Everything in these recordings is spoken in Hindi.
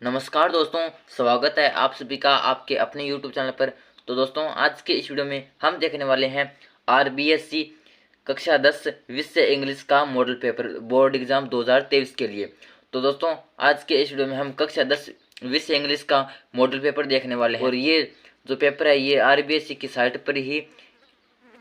नमस्कार दोस्तों, स्वागत है आप सभी का आपके अपने YouTube चैनल पर। तो दोस्तों, आज के इस वीडियो में हम देखने वाले हैं RBSC कक्षा 10 विषय इंग्लिश का मॉडल पेपर बोर्ड एग्जाम 2023 के लिए। तो दोस्तों, आज के इस वीडियो में हम कक्षा 10 विषय इंग्लिश का मॉडल पेपर देखने वाले हैं और ये जो पेपर है ये RBSC की साइट पर ही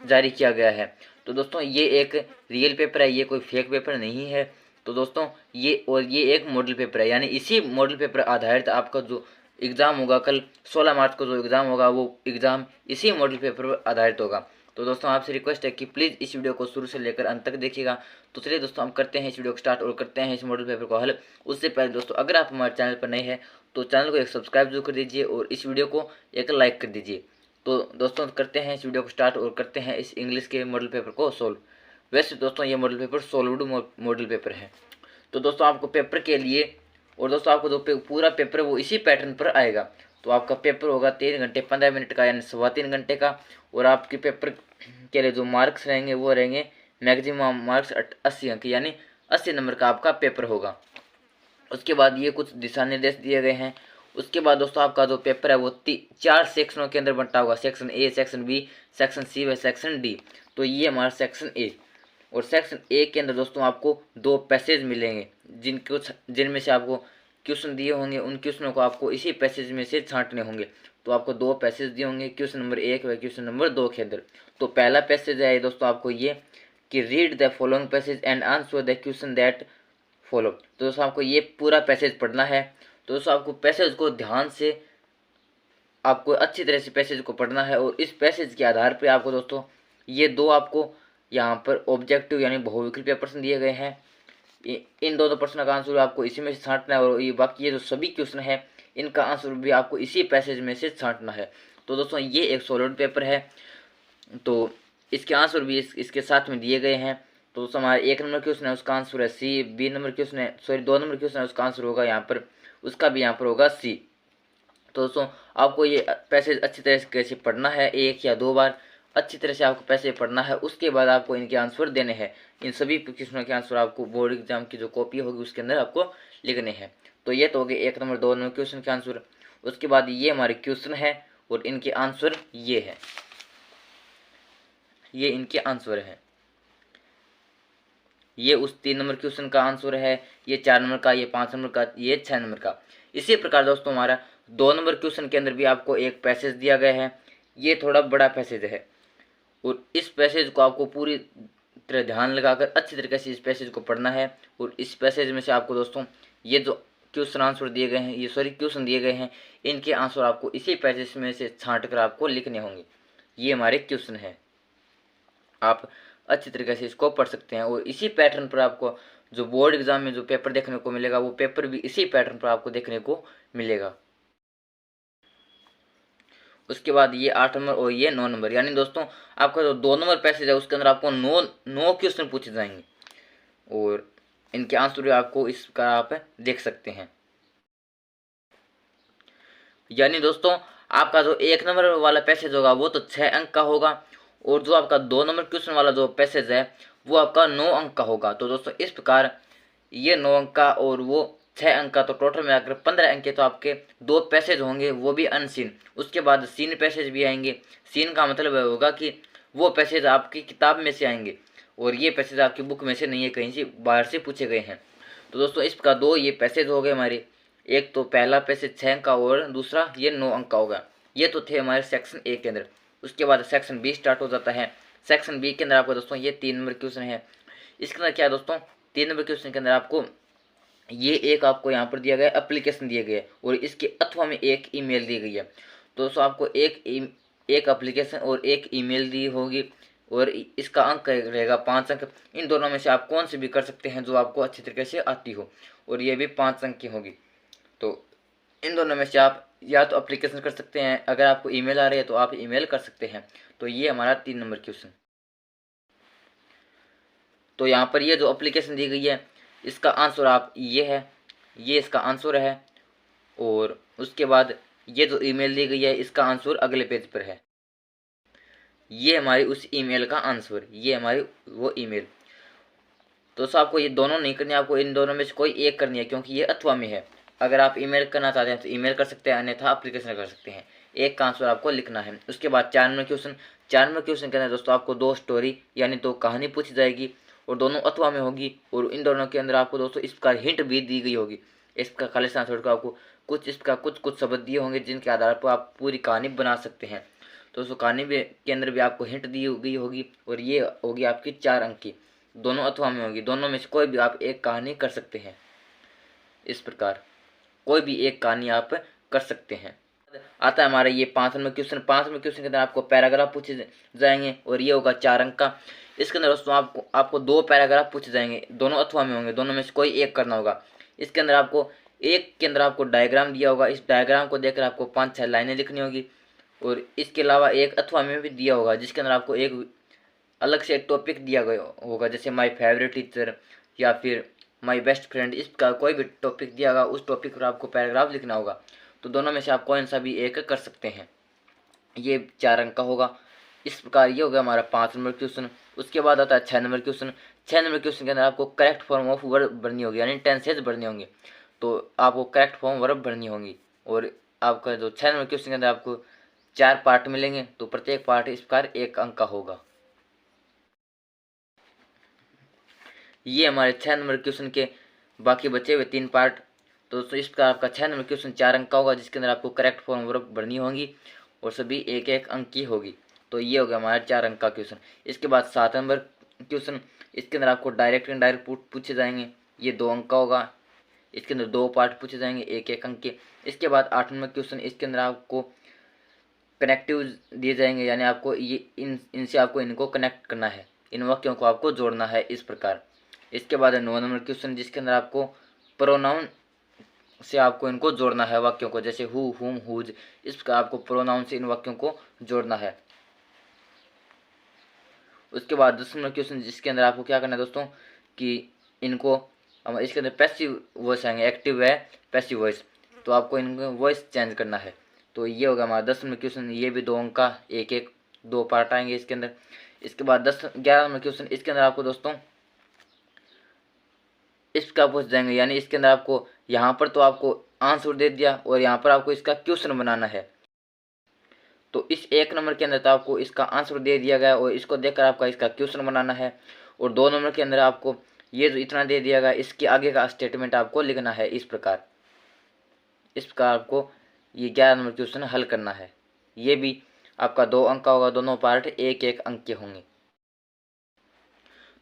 जारी किया गया है। तो दोस्तों, ये एक रियल पेपर है, ये कोई फेक पेपर नहीं है। तो दोस्तों, ये एक मॉडल पेपर है, यानी इसी मॉडल पेपर आधारित आपका जो एग्ज़ाम होगा कल 16 मार्च को जो एग्ज़ाम होगा वो एग्ज़ाम इसी मॉडल पेपर पर आधारित होगा। तो दोस्तों, आपसे रिक्वेस्ट है कि प्लीज़ इस वीडियो को शुरू से लेकर अंत तक देखिएगा। तो चलिए दोस्तों, हम करते हैं इस वीडियो को स्टार्ट और करते हैं इस मॉडल पेपर को हल। उससे पहले दोस्तों, अगर आप हमारे चैनल पर नए हैं तो चैनल को एक सब्सक्राइब जरूर कर दीजिए और इस वीडियो को एक लाइक कर दीजिए। तो दोस्तों, करते हैं इस वीडियो को स्टार्ट और करते हैं इस इंग्लिश के मॉडल पेपर को सोल्व। वैसे दोस्तों, ये model paper solved model paper है। तो दोस्तों, आपको पेपर के लिए और दोस्तों आपको जो पूरा पेपर है वो इसी पैटर्न पर आएगा। तो आपका पेपर होगा 3 घंटे 15 मिनट का, यानी 3.25 घंटे का। और आपके पेपर के लिए जो मार्क्स रहेंगे वो रहेंगे मैक्सिमम मार्क्स 80 अंक, यानी 80 नंबर का आपका पेपर होगा। उसके बाद ये कुछ दिशा निर्देश दिए गए हैं। उसके बाद दोस्तों, आपका जो पेपर है वो 4 सेक्शनों के अंदर बंटा होगा, section A, section B, section C व सेक्शन डी। तो ये हमारा सेक्शन ए। और सेक्शन ए के अंदर दोस्तों आपको 2 पैसेज मिलेंगे जिनमें से आपको क्वेश्चन दिए होंगे। उन क्वेश्चनों को आपको इसी पैसेज में से छांटने होंगे। तो आपको 2 पैसेज दिए होंगे, क्वेश्चन नंबर 1 व क्वेश्चन नंबर 2 के अंदर। तो पहला पैसेज है दोस्तों आपको ये कि read the following passage and answer the question that follow. तो दोस्तों, आपको ये पूरा पैसेज पढ़ना है। तो दोस्तों, आपको पैसेज को ध्यान से आपको अच्छी तरह से पैसेज को पढ़ना है और इस पैसेज के आधार पर आपको दोस्तों ये 2 आपको यहाँ पर ऑब्जेक्टिव यानी बहुविकल्पीय प्रश्न दिए गए हैं। इन दोनों प्रश्नों का आंसर आपको इसी में से छांटना है और ये बाकी ये जो सभी क्वेश्चन है इनका आंसर भी आपको इसी पैसेज में से छांटना है। तो दोस्तों, ये एक सॉलिड पेपर है। तो इसके आंसर भी इसके साथ में दिए गए हैं। तो दोस्तों, हमारा 1 नंबर क्वेश्चन है उसका आंसर है सी, बी नंबर क्वेश्चन है 2 नंबर क्वेश्चन है उसका आंसर होगा यहाँ पर, उसका भी यहाँ पर होगा सी। तो दोस्तों, आपको ये पैसेज अच्छी तरह से पढ़ना है, 1 या 2 बार अच्छी तरह से आपको पैसेज पढ़ना है। उसके बाद आपको इनके आंसर देने हैं। इन सभी क्वेश्चनों के आंसर आपको बोर्ड एग्जाम की जो कॉपी होगी उसके अंदर आपको लिखने हैं। तो ये तो हो गए 1 नंबर 2 नंबर क्वेश्चन के आंसर। उसके बाद ये हमारे क्वेश्चन है और इनके आंसर ये है, ये इनके आंसर हैं। ये उस 3 नंबर क्वेश्चन का आंसर है, ये 4 नंबर का, ये 5 नंबर का, ये 6 नंबर का। इसी प्रकार दोस्तों, हमारा 2 नंबर क्वेश्चन के अंदर भी आपको एक पैसेज दिया गया है। ये थोड़ा बड़ा पैसेज है और इस पैसेज को आपको पूरी तरह ध्यान लगाकर अच्छी तरीके से इस पैसेज को पढ़ना है। और इस पैसेज में से आपको दोस्तों ये जो क्वेश्चन आंसर दिए गए हैं, क्वेश्चन दिए गए हैं, इनके आंसर आपको इसी पैसेज में से छांट कर आपको लिखने होंगे। ये हमारे क्वेश्चन है, आप अच्छी तरीके से इसको पढ़ सकते हैं। और इसी पैटर्न पर आपको जो बोर्ड एग्जाम में जो पेपर देखने को मिलेगा वो पेपर भी इसी पैटर्न पर आपको देखने को मिलेगा। उसके बाद ये 8 नंबर और ये 9 नंबर, यानी दोस्तों आपका जो 2 नंबर पैसेज है उसके अंदर आपको 9 क्वेश्चन पूछे जाएंगे और इनके आंसर भी आपको इसका आप देख सकते हैं। यानी दोस्तों, आपका जो 1 नंबर वाला पैसेज होगा वो तो 6 अंक का होगा और जो आपका 2 नंबर क्वेश्चन वाला जो पैसेज है वो आपका 9 अंक का होगा। तो दोस्तों, इस प्रकार ये 9 अंक का और वो 6 अंक का, तो टोटल में अगर 15 अंक के तो आपके 2 पैसेज होंगे, वो भी अनसीन। उसके बाद सीन पैसेज भी आएंगे। सीन का मतलब होगा कि वो पैसेज आपकी किताब में से आएंगे और ये पैसेज आपकी बुक में से नहीं है, कहीं से बाहर से पूछे गए हैं। तो दोस्तों, इस प्रकार 2 ये पैसेज हो गए हमारे। एक तो पहला पैसेज 6 अंक का और दूसरा ये 9 अंक का होगा। ये तो थे हमारे सेक्शन ए के अंदर। उसके बाद सेक्शन बी स्टार्ट हो जाता है। सेक्शन बी के अंदर आपको दोस्तों ये 3 नंबर क्वेश्चन है। इसके अंदर क्या है दोस्तों, 3 नंबर क्वेश्चन के अंदर आपको ये एक आपको यहाँ पर दिया गया एप्लीकेशन दिया गया है और इसके अथवा में एक ईमेल दी गई है। तो दोस्तों, आपको एक एप्लीकेशन और एक ईमेल दी होगी और इसका अंक रहेगा 5 अंक। इन दोनों में से आप कौन से भी कर सकते हैं जो आपको अच्छी तरीके से आती हो और ये भी 5 अंक की होगी। तो इन दोनों में से आप या तो एप्लीकेशन कर सकते हैं, अगर आपको ईमेल आ रही है तो आप ईमेल कर सकते हैं। तो ये हमारा 3 नंबर क्वेश्चन। तो यहाँ पर ये जो एप्लीकेशन दी गई है इसका आंसर आप ये है, ये इसका आंसर है। और उसके बाद ये जो ईमेल दी गई है इसका आंसर अगले पेज पर है। ये हमारी उस ईमेल का आंसर, ये हमारी वो ईमेल। तो आपको ये दोनों नहीं करनी, आपको इन दोनों में से कोई एक करनी है क्योंकि ये अथवा में है। अगर आप ईमेल करना चाहते हैं तो ईमेल कर सकते हैं, अन्यथा एप्लीकेशन कर सकते हैं। एक का आंसर आपको लिखना है। उसके बाद 4 नंबर क्वेश्चन। 4 नंबर क्वेश्चन के अंदर दोस्तों आपको 2 स्टोरी यानी 2 कहानी पूछी जाएगी और दोनों अथवा में होगी, और इन दोनों के अंदर आपको दोस्तों इस प्रकार हिंट भी दी गई होगी। इसका खालिस्तान छोड़ कर आपको कुछ इसका कुछ शब्द दिए होंगे जिनके आधार पर आप पूरी कहानी बना सकते हैं। तो उस कहानी भी के अंदर भी आपको हिंट दी गई होगी, और ये होगी आपकी 4 अंक की, दोनों अथवा में होगी। दोनों में से कोई भी आप एक कहानी कर सकते हैं। इस प्रकार कोई भी एक कहानी आप कर सकते हैं। आता है हमारा ये 5 नंबर क्वेश्चन। 5 नंबर क्वेश्चन के अंदर आपको पैराग्राफ पूछे जाएंगे और ये होगा 4 अंक का। इसके अंदर दोस्तों आपको 2 पैराग्राफ पूछे जाएंगे, दोनों अथवा में होंगे, दोनों में से कोई एक करना होगा। इसके अंदर आपको एक के अंदर आपको डायग्राम दिया होगा, इस डायग्राम को देखकर आपको 5-6 लाइनें लिखनी होगी, और इसके अलावा एक अथवा में भी दिया होगा जिसके अंदर आपको एक अलग से टॉपिक दिया गया होगा, जैसे माय फेवरेट टीचर या फिर माय बेस्ट फ्रेंड। इसका कोई भी टॉपिक दिया होगा, उस टॉपिक पर आपको पैराग्राफ लिखना होगा। तो दोनों में से आप कौन सा भी एक कर सकते हैं। ये 4 अंक का होगा। इस प्रकार ये हो गया हमारा 5 नंबर क्वेश्चन। उसके बाद आता है 6 नंबर क्वेश्चन। 6 नंबर क्वेश्चन के अंदर आपको करेक्ट फॉर्म ऑफ वर्ब भरनी होगी, यानी टेंसेज भरने होंगे। तो आपको करेक्ट फॉर्म वर्ब भरनी होंगी, और आपका जो 6 नंबर क्वेश्चन के अंदर आपको 4 पार्ट मिलेंगे, तो प्रत्येक पार्ट इस प्रकार 1 अंक का होगा। ये हमारे 6 नंबर क्वेश्चन के बाकी बचे हुए 3 पार्ट। तो दोस्तों इसका आपका 6 नंबर क्वेश्चन 4 अंक का होगा, जिसके अंदर आपको करेक्ट फॉर्म वर्ब भरनी होंगी और सभी 1-1 अंक की होगी। तो ये हो गया हमारा 4 अंक का क्वेश्चन। इसके बाद 7 नंबर क्वेश्चन। इसके अंदर आपको डायरेक्ट इनडायरेक्ट पूछे जाएंगे, ये 2 अंक का होगा। इसके अंदर 2 पार्ट पूछे जाएंगे 1-1 अंक के। इसके बाद 8 नंबर क्वेश्चन। इसके अंदर आपको कनेक्टिव दिए जाएंगे, यानी आपको ये इनसे आपको इनको कनेक्ट करना है, इन वाक्यों को आपको जोड़ना है इस प्रकार। इसके बाद है 9 नंबर क्वेश्चन, जिसके अंदर आपको प्रोनाउन से आपको इनको जोड़ना है वाक्यों को, जैसे हु, हुम, हुज। इस प्रकार आपको प्रोनाउन से इन वाक्यों को जोड़ना है। उसके बाद 10 नंबर क्वेश्चन, जिसके अंदर आपको क्या करना है दोस्तों कि इनको इसके अंदर पैसिव वॉइस आएंगे, एक्टिव है पैसिव वॉइस, तो आपको इनको वॉइस चेंज करना है। तो ये होगा हमारा 10 नंबर क्वेश्चन। ये भी 2 अंक का, 1-1 2 पार्ट आएंगे इसके अंदर। इसके बाद 11 नंबर क्वेश्चन। इसके अंदर आपको दोस्तों इसका पूछ जाएंगे, यानी इसके अंदर आपको यहाँ पर तो आपको आंसर दे दिया और यहाँ पर आपको इसका क्वेश्चन बनाना है। तो इस 1 नंबर के अंदर तो आपको इसका आंसर दे दिया गया और इसको देखकर आपका इसका क्वेश्चन बनाना है, और 2 नंबर के अंदर आपको ये जो इतना दे दिया गया इसके आगे का स्टेटमेंट आपको लिखना है। इस प्रकार आपको ये 11 नंबर क्वेश्चन हल करना है। ये भी आपका 2 अंक का होगा, दोनों पार्ट 1-1 अंक के होंगे।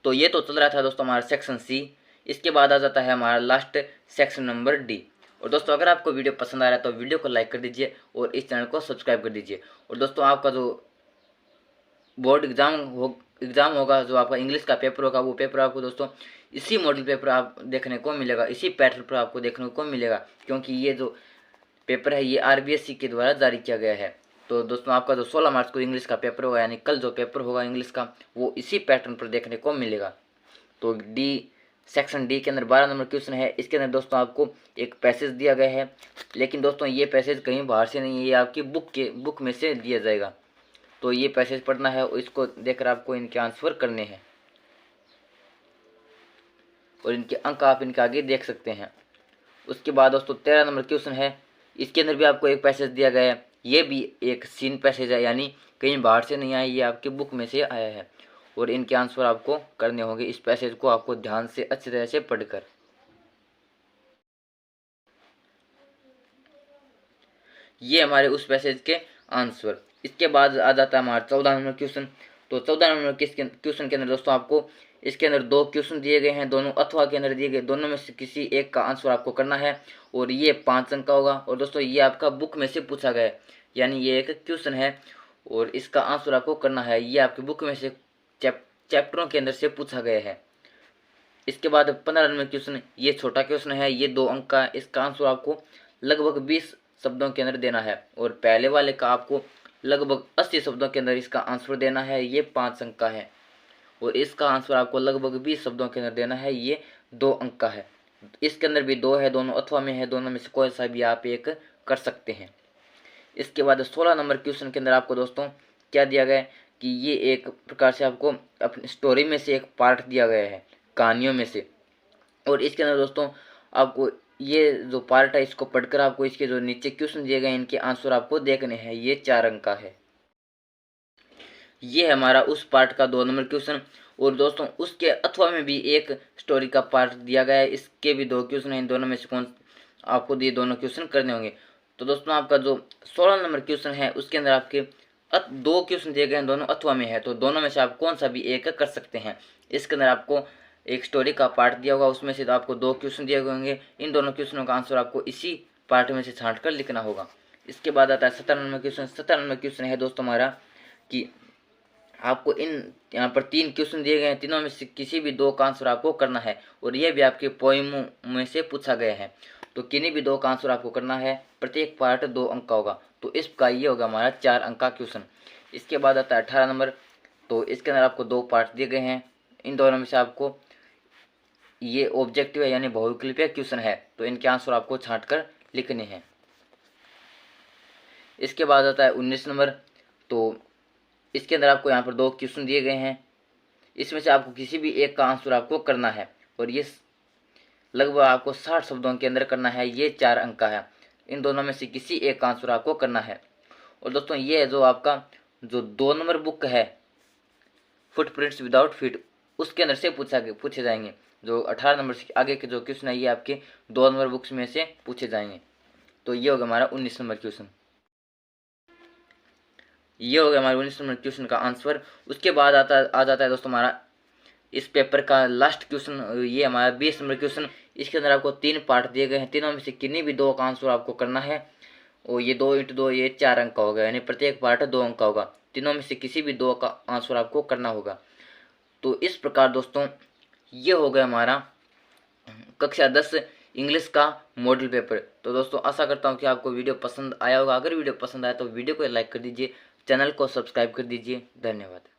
तो ये तो चल रहा था दोस्तों हमारा सेक्शन सी। इसके बाद आ जाता है हमारा लास्ट सेक्शन नंबर डी। और दोस्तों अगर आपको वीडियो पसंद आ रहा है तो वीडियो को लाइक कर दीजिए और इस चैनल को सब्सक्राइब कर दीजिए। और दोस्तों आपका जो बोर्ड एग्ज़ाम होगा, जो आपका इंग्लिश का पेपर होगा, वो पेपर आपको दोस्तों इसी मॉडल पेपर आप देखने को मिलेगा, इसी पैटर्न पर आपको देखने को मिलेगा, क्योंकि ये जो पेपर है ये RBSC के द्वारा जारी किया गया है। तो दोस्तों आपका जो 16 मार्च को इंग्लिश का पेपर होगा, यानी कल जो पेपर होगा इंग्लिश का, वो इसी पैटर्न पर देखने को मिलेगा। तो सेक्शन डी के अंदर 12 नंबर क्वेश्चन है। इसके अंदर दोस्तों आपको एक पैसेज दिया गया है, लेकिन दोस्तों ये पैसेज कहीं बाहर से नहीं है, ये आपकी बुक में से दिया जाएगा। तो ये पैसेज पढ़ना है और इसको देखकर आपको इनके आंसर करने हैं, और इनके अंक आप इनके आगे देख सकते हैं। उसके बाद दोस्तों 13 नंबर क्वेश्चन है। इसके अंदर भी आपको एक पैसेज दिया गया है, ये भी एक सीन पैसेज है, यानी कहीं बाहर से नहीं आया, ये आपकी बुक में से आया है, और इनके आंसर आपको करने होंगे। इस पैसेज को आपको ध्यान से अच्छी तरह से पढ़कर। ये हमारे उस पैसेज के आंसर। इसके बाद आ जाता है हमारा 14 नंबर क्वेश्चन। तो 14 नंबर क्वेश्चन के अंदर दोस्तों आपको इसके अंदर 2 क्वेश्चन दिए गए हैं, दोनों अथवा के अंदर दिए गए, दोनों में से किसी एक का आंसर आपको करना है, और ये 5 अंक का होगा। और दोस्तों ये आपका बुक में से पूछा गया है, यानी ये एक क्वेश्चन है और इसका आंसर आपको करना है। ये आपकी बुक में से चैप्टरों के अंदर से पूछा गया है। इसके बाद 15 नंबर क्वेश्चन, ये छोटा क्वेश्चन है, ये 2 अंक का, इसका आंसर आपको लगभग 20 शब्दों के अंदर देना है, और पहले वाले का आपको लगभग 80 शब्दों के अंदर इसका आंसर देना है, ये 5 अंक का है, और इसका आंसर आपको लगभग 20 शब्दों के अंदर देना है, ये 2 अंक का है। इसके अंदर भी 2 है, दोनों अथवा में है, दोनों में से कोई सा भी आप एक कर सकते हैं। इसके बाद 16 नंबर क्वेश्चन के अंदर आपको दोस्तों क्या दिया गया है कि ये एक प्रकार से आपको अपनी स्टोरी में से एक पार्ट दिया गया है, कहानियों में से, और इसके अंदर दोस्तों आपको ये जो पार्ट है इसको पढ़कर आपको इसके जो नीचे क्वेश्चन दिए गए इनके आंसर आपको देखने हैं। ये 4 अंक का है। ये है हमारा उस पार्ट का 2 नंबर क्वेश्चन। और दोस्तों उसके अथवा में भी एक स्टोरी का पार्ट दिया गया है, इसके भी 2 क्वेश्चन हैं। इन दोनों में से कौन आपको ये दोनों क्वेश्चन करने होंगे। तो दोस्तों आपका जो 16 नंबर क्वेश्चन है उसके अंदर आपके 2 क्वेश्चन दिए गए हैं, दोनों अथवा में है। तो दोनों में से आप कौन सा भी एक कर सकते हैं। इसके अंदर आपको एक स्टोरी का पार्ट दिया होगा, उसमें से तो आपको 2 क्वेश्चन दिए गए होंगे। इन दोनों क्वेश्चनों का आंसर आपको इसी पार्ट में से छांट कर लिखना होगा। इसके बाद आता है 17 नंबर क्वेश्चन। 17 नंबर क्वेश्चन है दोस्तों हमारा कि आपको यहाँ पर 3 क्वेश्चन दिए गए हैं, तीनों में से किसी भी 2 का आंसर आपको करना है। और यह भी आपके पोइमों में से पूछा गया है। तो किन्हीं भी 2 का आंसर आपको करना है। प्रत्येक पार्ट 2 अंक का होगा। तो इसका ये होगा हमारा 4 अंक का क्वेश्चन। इसके बाद आता है 18 नंबर। तो इसके अंदर आपको 2 पार्ट दिए गए हैं। इन दोनों में से आपको ये ऑब्जेक्टिव है यानी बहुविकल्पीय क्वेश्चन है। तो इनके आंसर आपको छांट कर लिखने हैं। इसके बाद आता है 19 नंबर। तो इसके अंदर आपको यहाँ पर 2 क्वेश्चन दिए गए हैं। इसमें से आपको किसी भी एक का आंसर आपको करना है। और ये लगभग आपको 60 शब्दों के अंदर करना है। ये 4 अंक का है। इन दोनों में से किसी एक का आंसर आपको करना है। और दोस्तों ये जो आपका जो 2 नंबर बुक है फुटप्रिंट्स विदाउट फीट, उसके अंदर से पूछे जाएंगे। जो 18 नंबर से आगे के जो क्वेश्चन है ये आपके 2 नंबर बुक्स में से पूछे जाएंगे। तो ये होगा हमारा 19 नंबर क्वेश्चन। ये हो गया हमारे 19 नंबर क्वेश्चन का आंसर। उसके बाद आ जाता है दोस्तों हमारा इस पेपर का लास्ट क्वेश्चन। ये हमारा 20 नंबर क्वेश्चन। इसके अंदर आपको 3 पार्ट दिए गए हैं, तीनों में से किन्हीं भी 2 का आंसर आपको करना है। और ये 2 × 2 ये 4 अंक का होगा, यानी प्रत्येक पार्ट 2 अंक का होगा। तीनों में से किसी भी 2 का आंसर आपको करना होगा। तो इस प्रकार दोस्तों ये हो गया हमारा कक्षा 10 इंग्लिश का मॉडल पेपर। तो दोस्तों आशा करता हूँ कि आपको वीडियो पसंद आया होगा। अगर वीडियो पसंद आया तो वीडियो को लाइक कर दीजिए, चैनल को सब्सक्राइब कर दीजिए। धन्यवाद।